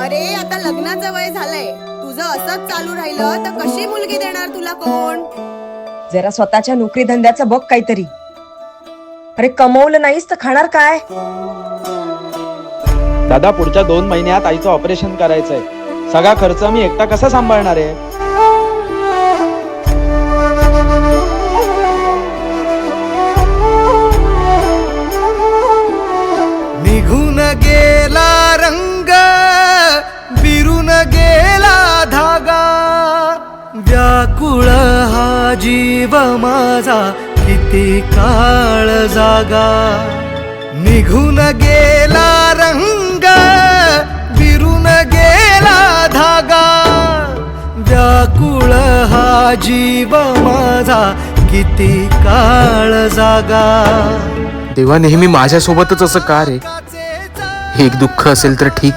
अरे आता लग्नाचं वय झालंय, तुझं असंच चालू राहिलं तर कशी मुलगी देणार तुला कोण? जरा स्वतःच्या नोकरी धंद्याचं बघ काहीतरी. अरे कमवलं नाहीस तर खाणार काय? दादा पुढच्या 2 महिन्यात आईचं ऑपरेशन करायचंय. सगळा खर्च मी एकटा कसा सांभाळणार आहे? निघून गेला रंग, बिरून गेला धागा, व्याकुळ हा जीव माझा किती काळ जागा. निघून गेला रंग, बिरून गेला धागा, व्याकुळ हा जीव माझा किती काळ जागा. देवा नेहमी माझ्यासोबतच असं का रे? हे एक दुःख असेल तर ठीक आहे.